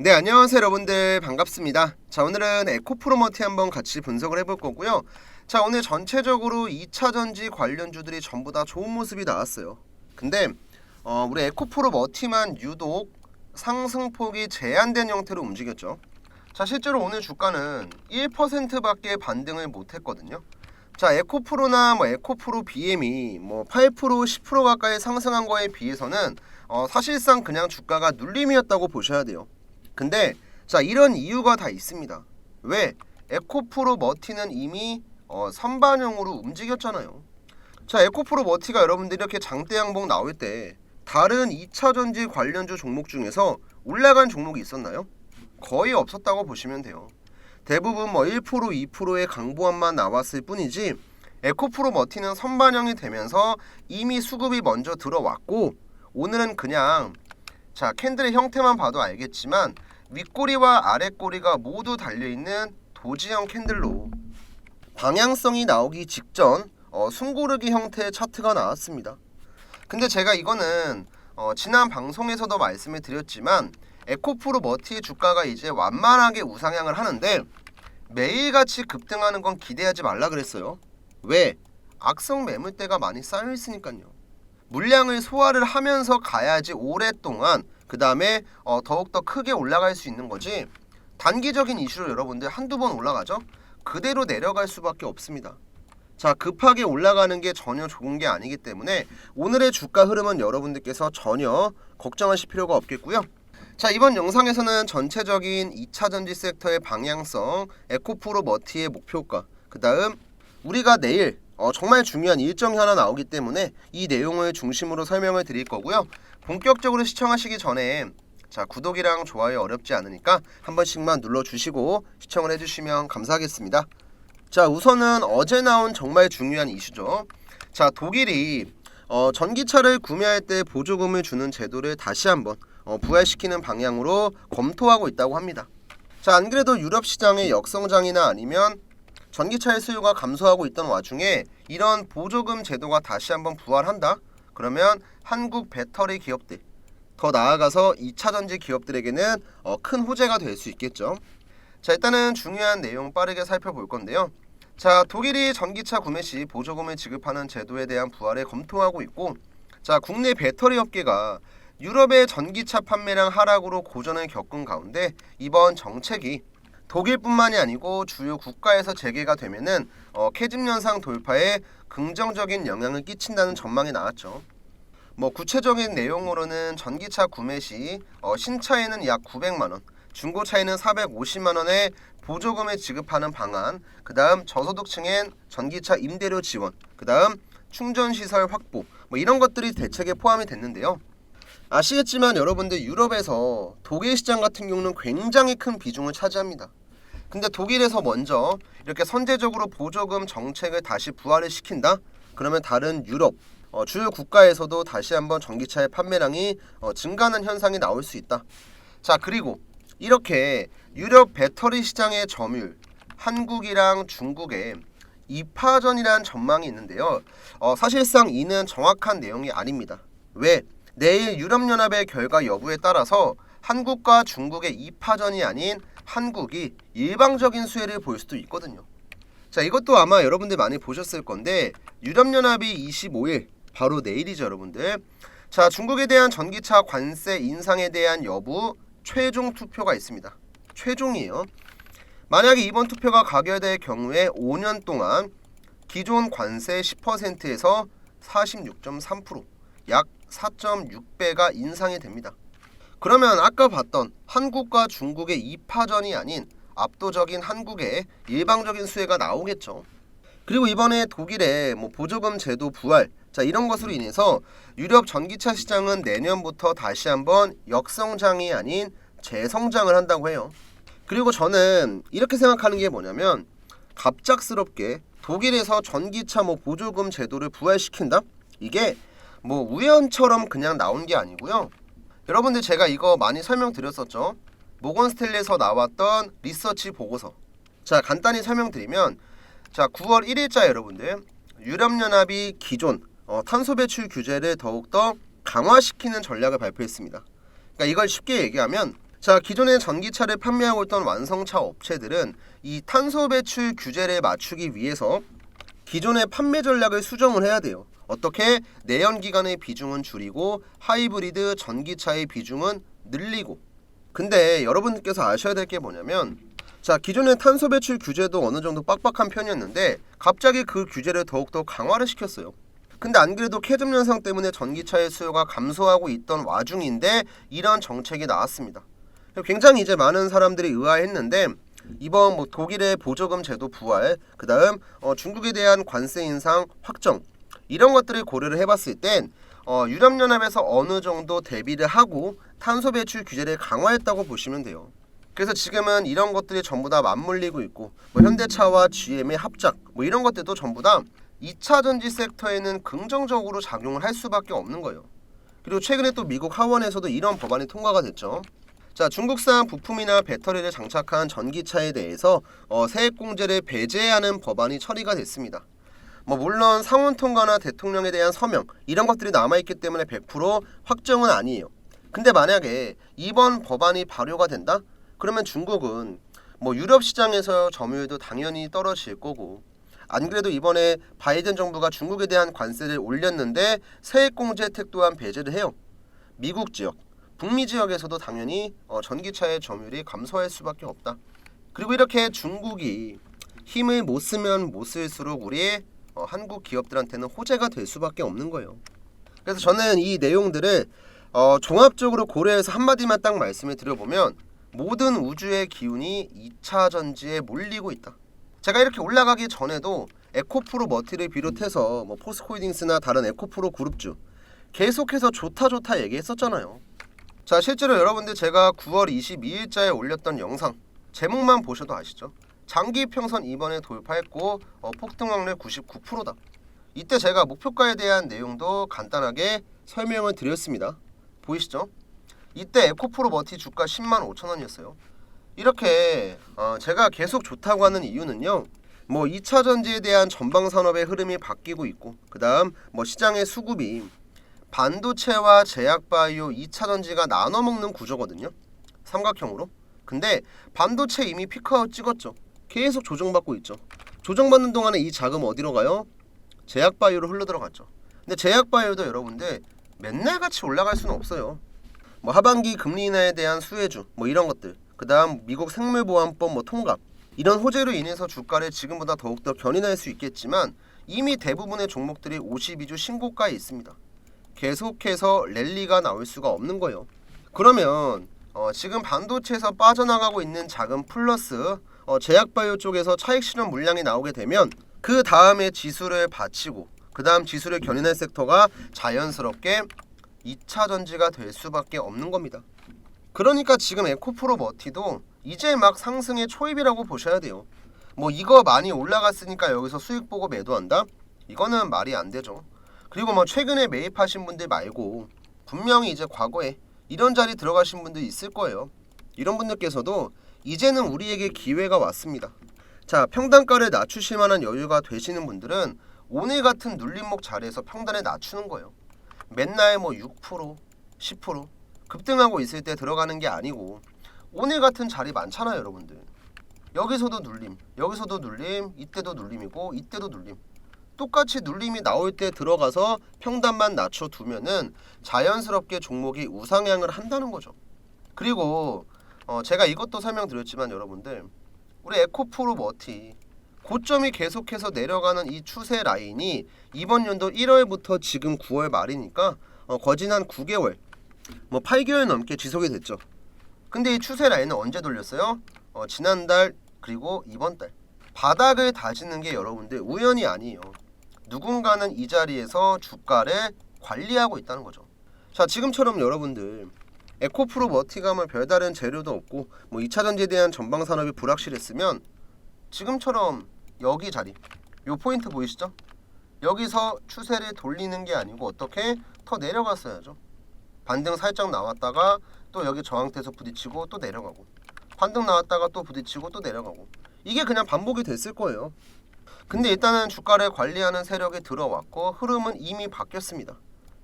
네, 안녕하세요 여러분들, 반갑습니다. 자, 오늘은 에코프로머티 한번 같이 분석을 해볼 거고요. 자, 오늘 전체적으로 2차전지 관련주들이 전부 다 좋은 모습이 나왔어요. 근데 우리 에코프로머티만 유독 상승폭이 제한된 형태로 움직였죠. 자, 실제로 오늘 주가는 1%밖에 반등을 못했거든요. 자, 에코프로나 에코프로 BM이 8%, 10% 가까이 상승한 거에 비해서는 사실상 그냥 주가가 눌림이었다고 보셔야 돼요. 근데 자, 이런 이유가 다 있습니다. 왜? 에코프로 머티는 이미 선반영으로 움직였잖아요. 자, 에코프로 머티가 여러분들이 이렇게 장대 양봉 나올 때 다른 2차전지 관련주 종목 중에서 올라간 종목이 있었나요? 거의 없었다고 보시면 돼요. 대부분 1%, 2%의 강보합만 나왔을 뿐이지 에코프로 머티는 선반영이 되면서 이미 수급이 먼저 들어왔고, 오늘은 그냥 자, 캔들의 형태만 봐도 알겠지만 윗꼬리와 아랫꼬리가 모두 달려있는 도지형 캔들로 방향성이 나오기 직전 숨고르기 형태의 차트가 나왔습니다. 근데 제가 이거는 지난 방송에서도 말씀을 드렸지만 에코프로 머티 주가가 이제 완만하게 우상향을 하는데 매일같이 급등하는 건 기대하지 말라 그랬어요. 왜? 악성 매물대가 많이 쌓여 있으니까요. 물량을 소화를 하면서 가야지 오랫동안 그 다음에 더욱더 크게 올라갈 수 있는 거지, 단기적인 이슈로 여러분들 한두 번 올라가죠? 그대로 내려갈 수밖에 없습니다. 자, 급하게 올라가는 게 전혀 좋은 게 아니기 때문에 오늘의 주가 흐름은 여러분들께서 전혀 걱정하실 필요가 없겠고요. 자, 이번 영상에서는 전체적인 2차전지 섹터의 방향성, 에코프로 머티의 목표가, 그 다음 우리가 내일 정말 중요한 일정이 하나 나오기 때문에 이 내용을 중심으로 설명을 드릴 거고요. 본격적으로 시청하시기 전에 자, 구독이랑 좋아요 어렵지 않으니까 한 번씩만 눌러주시고 시청을 해주시면 감사하겠습니다. 자, 우선은 어제 나온 정말 중요한 이슈죠. 자, 독일이 전기차를 구매할 때 보조금을 주는 제도를 다시 한번 부활시키는 방향으로 검토하고 있다고 합니다. 자, 안 그래도 유럽 시장의 역성장이나 아니면 전기차의 수요가 감소하고 있던 와중에 이런 보조금 제도가 다시 한번 부활한다? 그러면 한국 배터리 기업들, 더 나아가서 2차전지 기업들에게는 큰 호재가 될 수 있겠죠. 자, 일단은 중요한 내용 빠르게 살펴볼 건데요. 자, 독일이 전기차 구매 시 보조금을 지급하는 제도에 대한 부활을 검토하고 있고, 자, 국내 배터리 업계가 유럽의 전기차 판매량 하락으로 고전을 겪은 가운데 이번 정책이 독일뿐만이 아니고 주요 국가에서 재개가 되면은 캐즘 현상 돌파에 긍정적인 영향을 끼친다는 전망이 나왔죠. 구체적인 내용으로는 전기차 구매 시 신차에는 약 900만 원, 중고차에는 450만 원의 보조금을 지급하는 방안, 그 다음 저소득층엔 전기차 임대료 지원, 그 다음 충전시설 확보, 이런 것들이 대책에 포함이 됐는데요. 아시겠지만 여러분들, 유럽에서 독일 시장 같은 경우는 굉장히 큰 비중을 차지합니다. 근데 독일에서 먼저 이렇게 선제적으로 보조금 정책을 다시 부활을 시킨다? 그러면 다른 유럽 주요 국가에서도 다시 한번 전기차의 판매량이 증가하는 현상이 나올 수 있다. 자, 그리고 이렇게 유럽 배터리 시장의 점유율, 한국이랑 중국의 2파전이라는 전망이 있는데요. 사실상 이는 정확한 내용이 아닙니다. 왜? 내일 유럽연합의 결과 여부에 따라서 한국과 중국의 2파전이 아닌 한국이 일방적인 수혜를 볼 수도 있거든요. 자, 이것도 아마 여러분들 많이 보셨을 건데 유럽연합이 25일, 바로 내일이죠 여러분들. 자, 중국에 대한 전기차 관세 인상에 대한 여부 최종 투표가 있습니다. 최종이에요. 만약에 이번 투표가 가결될 경우에 5년 동안 기존 관세 10%에서 46.3%, 약 4.6배가 인상이 됩니다. 그러면 아까 봤던 한국과 중국의 2파전이 아닌 압도적인 한국의 일방적인 수혜가 나오겠죠. 그리고 이번에 독일의 보조금 제도 부활, 자, 이런 것으로 인해서 유럽 전기차 시장은 내년부터 다시 한번 역성장이 아닌 재성장을 한다고 해요. 그리고 저는 이렇게 생각하는 게 뭐냐면, 갑작스럽게 독일에서 전기차 보조금 제도를 부활시킨다? 이게 우연처럼 그냥 나온 게 아니고요. 여러분들, 제가 이거 많이 설명드렸었죠. 모건스탠리에서 나왔던 리서치 보고서. 자, 간단히 설명드리면, 자, 9월 1일자 여러분들, 유럽연합이 기존 탄소 배출 규제를 더욱더 강화시키는 전략을 발표했습니다. 그러니까 이걸 쉽게 얘기하면 자, 기존에 전기차를 판매하고 있던 완성차 업체들은 이 탄소 배출 규제를 맞추기 위해서 기존의 판매 전략을 수정을 해야 돼요. 어떻게? 내연기관의 비중은 줄이고 하이브리드 전기차의 비중은 늘리고. 근데 여러분들께서 아셔야 될 게 뭐냐면, 자, 기존의 탄소 배출 규제도 어느 정도 빡빡한 편이었는데 갑자기 그 규제를 더욱더 강화를 시켰어요. 근데 안 그래도 캐즘 현상 때문에 전기차의 수요가 감소하고 있던 와중인데 이런 정책이 나왔습니다. 굉장히 이제 많은 사람들이 의아했는데, 이번 독일의 보조금 제도 부활, 그 다음 중국에 대한 관세 인상 확정, 이런 것들을 고려를 해봤을 땐 유럽연합에서 어느 정도 대비를 하고 탄소 배출 규제를 강화했다고 보시면 돼요. 그래서 지금은 이런 것들이 전부 다 맞물리고 있고, 현대차와 GM의 합작, 이런 것들도 전부 다 2차 전지 섹터에는 긍정적으로 작용을 할 수밖에 없는 거예요. 그리고 최근에 또 미국 하원에서도 이런 법안이 통과가 됐죠. 자, 중국산 부품이나 배터리를 장착한 전기차에 대해서 세액공제를 배제하는 법안이 처리가 됐습니다. 물론 상원 통과나 대통령에 대한 서명, 이런 것들이 남아있기 때문에 100% 확정은 아니에요. 근데 만약에 이번 법안이 발효가 된다? 그러면 중국은 유럽 시장에서 점유율도 당연히 떨어질 거고, 안 그래도 이번에 바이든 정부가 중국에 대한 관세를 올렸는데 세액공제 혜택 또한 배제를 해요. 미국 지역, 북미 지역에서도 당연히 전기차의 점유율이 감소할 수밖에 없다. 그리고 이렇게 중국이 힘을 못 쓰면 못 쓸수록 우리의 한국 기업들한테는 호재가 될 수밖에 없는 거예요. 그래서 저는 이 내용들을 종합적으로 고려해서 한마디만 딱 말씀을 드려보면, 모든 우주의 기운이 2차 전지에 몰리고 있다. 제가 이렇게 올라가기 전에도 에코프로 머티를 비롯해서 포스코홀딩스나 다른 에코프로 그룹주 계속해서 좋다 얘기했었잖아요. 자, 실제로 여러분들 제가 9월 22일자에 올렸던 영상 제목만 보셔도 아시죠? 장기 평선 이번에 돌파했고 폭등 확률 99%다. 이때 제가 목표가에 대한 내용도 간단하게 설명을 드렸습니다. 보이시죠? 이때 에코프로 머티 주가 105,000원이었어요. 이렇게 제가 계속 좋다고 하는 이유는요, 2차 전지에 대한 전방 산업의 흐름이 바뀌고 있고, 그 다음 시장의 수급이 반도체와 제약바이오 2차 전지가 나눠먹는 구조거든요. 삼각형으로. 근데 반도체 이미 피크아웃 찍었죠. 계속 조정받고 있죠. 조정받는 동안에 이 자금 어디로 가요? 제약바이오로 흘러들어갔죠. 근데 제약바이오도 여러분들 맨날 같이 올라갈 수는 없어요. 하반기 금리 인하에 대한 수혜주 이런 것들, 그 다음 미국 생물보안법 통합, 이런 호재로 인해서 주가를 지금보다 더욱더 견인할 수 있겠지만 이미 대부분의 종목들이 52주 신고가에 있습니다. 계속해서 랠리가 나올 수가 없는 거예요. 그러면 지금 반도체에서 빠져나가고 있는 자금 플러스 제약바이오 쪽에서 차익 실현 물량이 나오게 되면 그 다음에 지수를 받치고 그 다음 지수를 견인할 섹터가 자연스럽게 2차 전지가 될 수밖에 없는 겁니다. 그러니까 지금 에코프로 머티도 이제 막 상승의 초입이라고 보셔야 돼요. 이거 많이 올라갔으니까 여기서 수익 보고 매도한다? 이거는 말이 안 되죠. 그리고 최근에 매입하신 분들 말고 분명히 이제 과거에 이런 자리 들어가신 분들 있을 거예요. 이런 분들께서도 이제는 우리에게 기회가 왔습니다. 자, 평단가를 낮추실 만한 여유가 되시는 분들은 오늘 같은 눌림목 자리에서 평단을 낮추는 거예요. 맨날 6%, 10% 급등하고 있을 때 들어가는 게 아니고, 오늘 같은 자리 많잖아요, 여러분들. 여기서도 눌림, 여기서도 눌림, 이때도 눌림이고 이때도 눌림. 똑같이 눌림이 나올 때 들어가서 평단만 낮춰두면은 자연스럽게 종목이 우상향을 한다는 거죠. 그리고 제가 이것도 설명드렸지만 여러분들, 우리 에코프로 머티 고점이 계속해서 내려가는 이 추세 라인이 이번 연도 1월부터 지금 9월 말이니까 거진 한 9개월 8개월 넘게 지속이 됐죠. 근데 이 추세 라인은 언제 돌렸어요? 지난달 그리고 이번 달. 바닥을 다지는 게 여러분들 우연이 아니에요. 누군가는 이 자리에서 주가를 관리하고 있다는 거죠. 자, 지금처럼 여러분들 에코프로 머티가 별다른 재료도 없고 2차 전지에 대한 전방 산업이 불확실했으면 지금처럼 여기 자리, 요 포인트 보이시죠? 여기서 추세를 돌리는 게 아니고 어떻게 더 내려갔어야죠. 반등 살짝 나왔다가 또 여기 저항대에서 부딪히고 또 내려가고, 반등 나왔다가 또 부딪히고 또 내려가고, 이게 그냥 반복이 됐을 거예요. 근데 일단은 주가를 관리하는 세력이 들어왔고 흐름은 이미 바뀌었습니다.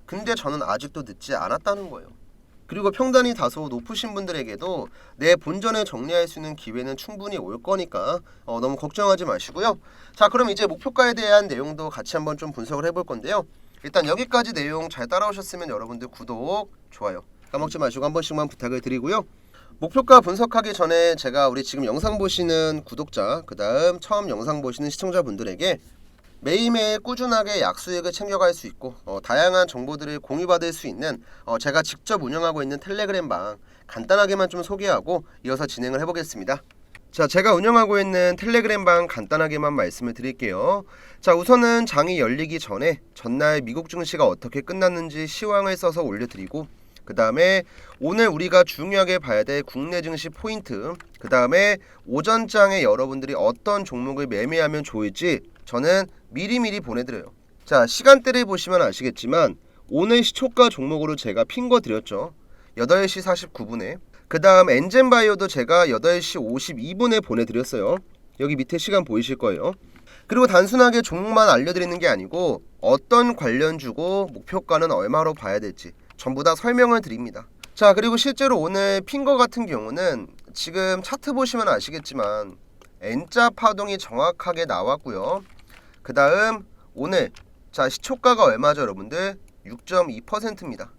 근데 저는 아직도 늦지 않았다는 거예요. 그리고 평단이 다소 높으신 분들에게도 내 본전을 정리할 수 있는 기회는 충분히 올 거니까 너무 걱정하지 마시고요. 자, 그럼 이제 목표가에 대한 내용도 같이 한번 좀 분석을 해볼 건데요. 일단 여기까지 내용 잘 따라오셨으면 여러분들 구독, 좋아요 까먹지 마시고 한 번씩만 부탁을 드리고요. 목표가 분석하기 전에 제가 우리 지금 영상 보시는 구독자, 그 다음 처음 영상 보시는 시청자분들에게 매일매일 꾸준하게 약수익을 챙겨갈 수 있고 다양한 정보들을 공유받을 수 있는 제가 직접 운영하고 있는 텔레그램 방 간단하게만 좀 소개하고 이어서 진행을 해보겠습니다. 자, 제가 운영하고 있는 텔레그램 방 간단하게만 말씀을 드릴게요. 자, 우선은 장이 열리기 전에 전날 미국 증시가 어떻게 끝났는지 시황을 써서 올려드리고, 그 다음에 오늘 우리가 중요하게 봐야 될 국내 증시 포인트, 그 다음에 오전장에 여러분들이 어떤 종목을 매매하면 좋을지 저는 미리미리 보내드려요. 자, 시간대를 보시면 아시겠지만 오늘 시초가 종목으로 제가 핀 거 드렸죠. 8시 49분에. 그 다음 엔젠바이오도 제가 8시 52분에 보내드렸어요. 여기 밑에 시간 보이실 거예요. 그리고 단순하게 종목만 알려드리는 게 아니고 어떤 관련주고 목표가는 얼마로 봐야 될지 전부 다 설명을 드립니다. 자, 그리고 실제로 오늘 핀 거 같은 경우는 지금 차트 보시면 아시겠지만 N자 파동이 정확하게 나왔고요. 그 다음 오늘 자 시초가가 얼마죠 여러분들? 6.2%입니다.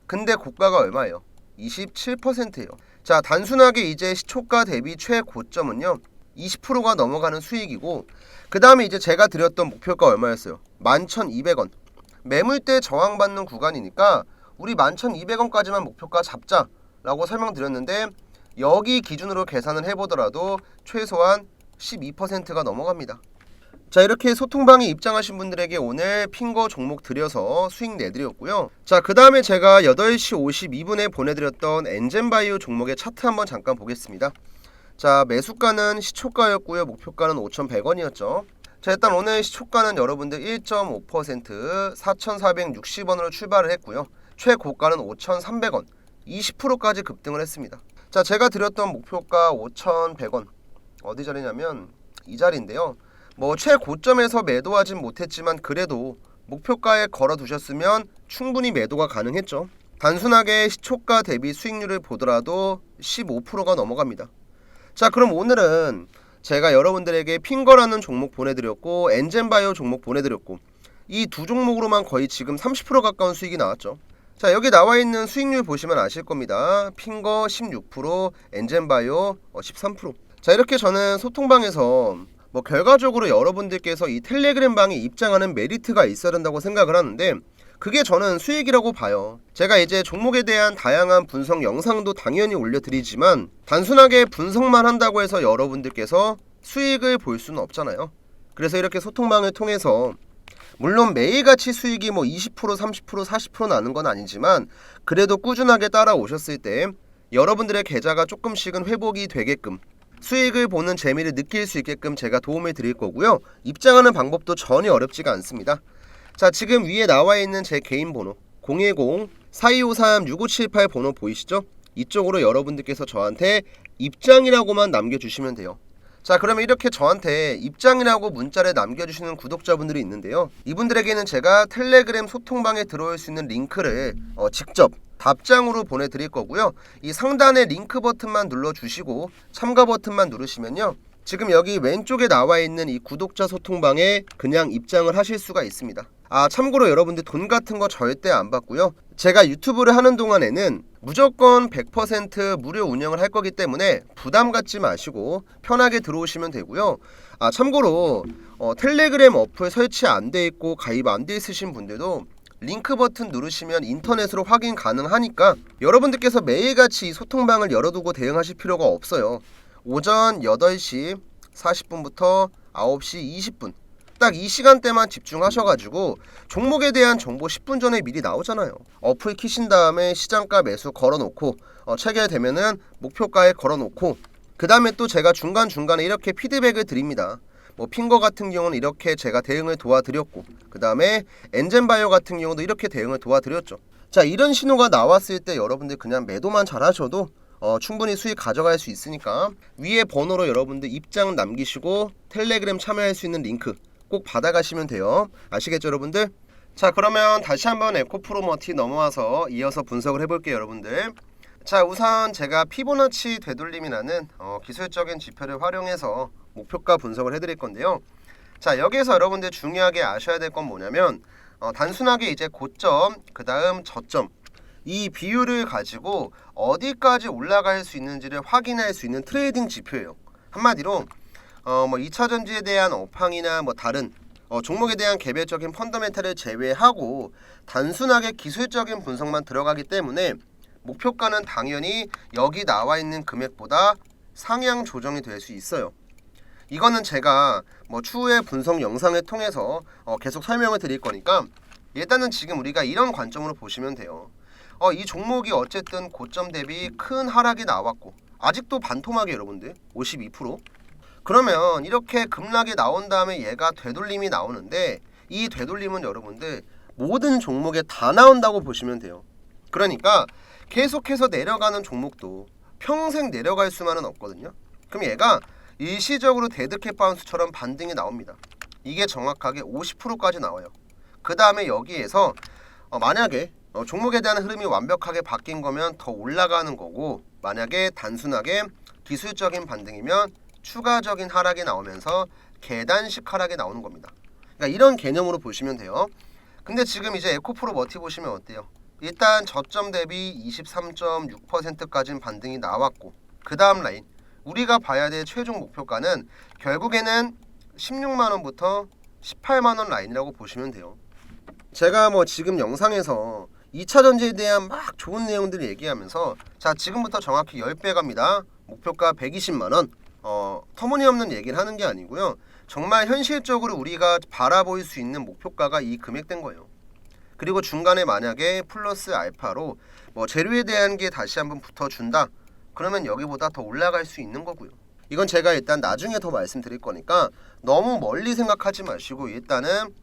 근데 고가가 얼마예요? 27%예요. 자, 단순하게 이제 시초가 대비 최고점은요 20%가 넘어가는 수익이고, 그 다음에 이제 제가 드렸던 목표가 얼마였어요? 11,200원. 매물대 저항받는 구간이니까 우리 11,200원까지만 목표가 잡자라고 설명드렸는데, 여기 기준으로 계산을 해보더라도 최소한 12%가 넘어갑니다. 자, 이렇게 소통방에 입장하신 분들에게 오늘 핀거 종목 드려서 수익 내드렸고요. 자, 그 다음에 제가 8시 52분에 보내드렸던 엔젠바이오 종목의 차트 한번 잠깐 보겠습니다. 자, 매수가는 시초가였고요. 목표가는 5,100원이었죠. 자, 일단 오늘 시초가는 여러분들 1.5% 4,460원으로 출발을 했고요. 최고가는 5,300원, 20%까지 급등을 했습니다. 자, 제가 드렸던 목표가 5,100원 어디 자리냐면 이 자리인데요. 뭐 최고점에서 매도하진 못했지만 그래도 목표가에 걸어 두셨으면 충분히 매도가 가능했죠. 단순하게 시초가 대비 수익률을 보더라도 15%가 넘어갑니다. 자, 그럼 오늘은 제가 여러분들에게 핀거라는 종목 보내드렸고 엔젠바이오 종목 보내드렸고 이 두 종목으로만 거의 지금 30% 가까운 수익이 나왔죠. 자, 여기 나와있는 수익률 보시면 아실 겁니다. 핀거 16%, 엔젠바이오 13%. 자, 이렇게 저는 소통방에서 뭐 결과적으로 여러분들께서 이 텔레그램 방에 입장하는 메리트가 있어야 된다고 생각을 하는데, 그게 저는 수익이라고 봐요. 제가 이제 종목에 대한 다양한 분석 영상도 당연히 올려드리지만 단순하게 분석만 한다고 해서 여러분들께서 수익을 볼 수는 없잖아요. 그래서 이렇게 소통방을 통해서 물론 매일같이 수익이 뭐 20%, 30%, 40% 나는 건 아니지만 그래도 꾸준하게 따라오셨을 때 여러분들의 계좌가 조금씩은 회복이 되게끔 수익을 보는 재미를 느낄 수 있게끔 제가 도움을 드릴 거고요. 입장하는 방법도 전혀 어렵지가 않습니다. 자, 지금 위에 나와 있는 제 개인 번호 010-4253-6578 번호 보이시죠? 이쪽으로 여러분들께서 저한테 입장이라고만 남겨주시면 돼요. 자, 그러면 이렇게 저한테 입장이라고 문자를 남겨주시는 구독자분들이 있는데요. 이분들에게는 제가 텔레그램 소통방에 들어올 수 있는 링크를 직접 답장으로 보내드릴 거고요. 이 상단에 링크 버튼만 눌러주시고 참가 버튼만 누르시면요, 지금 여기 왼쪽에 나와 있는 이 구독자 소통방에 그냥 입장을 하실 수가 있습니다. 아, 참고로 여러분들 돈 같은 거 절대 안 받고요. 제가 유튜브를 하는 동안에는 무조건 100% 무료 운영을 할 거기 때문에 부담 갖지 마시고 편하게 들어오시면 되고요. 아, 참고로 텔레그램 어플 설치 안 돼 있고 가입 안 돼 있으신 분들도 링크 버튼 누르시면 인터넷으로 확인 가능하니까 여러분들께서 매일같이 이 소통방을 열어두고 대응하실 필요가 없어요. 오전 8시 40분부터 9시 20분 딱 이 시간대만 집중하셔가지고 종목에 대한 정보 10분 전에 미리 나오잖아요. 어플 키신 다음에 시장가 매수 걸어놓고 체결되면은 목표가에 걸어놓고 그 다음에 또 제가 중간중간에 이렇게 피드백을 드립니다. 뭐 핀거 같은 경우는 이렇게 제가 대응을 도와드렸고 그 다음에 엔젠바이오 같은 경우도 이렇게 대응을 도와드렸죠. 자, 이런 신호가 나왔을 때 여러분들 그냥 매도만 잘 하셔도 충분히 수익 가져갈 수 있으니까 위에 번호로 여러분들 입장 남기시고 텔레그램 참여할 수 있는 링크 꼭 받아가시면 돼요. 아시겠죠 여러분들? 자, 그러면 다시 한번 에코프로머티 넘어와서 이어서 분석을 해볼게요, 여러분들. 자, 우선 제가 피보나치 되돌림이라는 기술적인 지표를 활용해서 목표가 분석을 해드릴 건데요. 자, 여기에서 여러분들 중요하게 아셔야 될 건 뭐냐면 단순하게 이제 고점, 그 다음 저점 이 비율을 가지고 어디까지 올라갈 수 있는지를 확인할 수 있는 트레이딩 지표예요. 한마디로 2차 전지에 대한 업황이나 다른 종목에 대한 개별적인 펀더멘탈을 제외하고 단순하게 기술적인 분석만 들어가기 때문에 목표가는 당연히 여기 나와 있는 금액보다 상향 조정이 될 수 있어요. 이거는 제가 추후에 분석 영상을 통해서 계속 설명을 드릴 거니까 일단은 지금 우리가 이런 관점으로 보시면 돼요. 이 종목이 어쨌든 고점 대비 큰 하락이 나왔고 아직도 반토막이에요, 여러분들. 52%. 그러면 이렇게 급락이 나온 다음에 얘가 되돌림이 나오는데 이 되돌림은 여러분들 모든 종목에 다 나온다고 보시면 돼요. 그러니까 계속해서 내려가는 종목도 평생 내려갈 수만은 없거든요. 그럼 얘가 일시적으로 데드캣 바운스처럼 반등이 나옵니다. 이게 정확하게 50%까지 나와요. 그 다음에 여기에서 만약에 종목에 대한 흐름이 완벽하게 바뀐 거면 더 올라가는 거고, 만약에 단순하게 기술적인 반등이면 추가적인 하락이 나오면서 계단식 하락이 나오는 겁니다. 그러니까 이런 개념으로 보시면 돼요. 근데 지금 이제 에코프로머티 보시면 어때요? 일단 저점 대비 23.6%까지는 반등이 나왔고, 그 다음 라인 우리가 봐야 될 최종 목표가는 결국에는 16만원부터 18만원 라인이라고 보시면 돼요. 제가 지금 영상에서 2차 전지에 대한 막 좋은 내용들을 얘기하면서 자, 지금부터 정확히 10배 갑니다. 목표가 120만원. 터무니없는 얘기를 하는 게 아니고요. 정말 현실적으로 우리가 바라볼 수 있는 목표가가 이 금액된 거예요. 그리고 중간에 만약에 플러스 알파로 재료에 대한 게 다시 한번 붙어준다. 그러면 여기보다 더 올라갈 수 있는 거고요. 이건 제가 일단 나중에 더 말씀드릴 거니까 너무 멀리 생각하지 마시고 일단은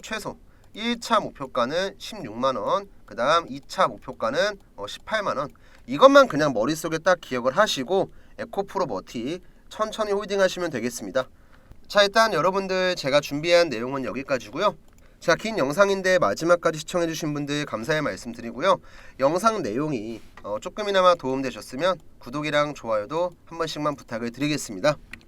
최소 1차 목표가는 16만원, 그 다음 2차 목표가는 18만원. 이것만 그냥 머릿속에 딱 기억을 하시고 에코프로머티 천천히 홀딩 하시면 되겠습니다. 자, 일단 여러분들 제가 준비한 내용은 여기까지고요. 자, 긴 영상인데 마지막까지 시청해주신 분들 감사의 말씀 드리고요. 영상 내용이 조금이나마 도움되셨으면 구독이랑 좋아요도 한 번씩만 부탁을 드리겠습니다.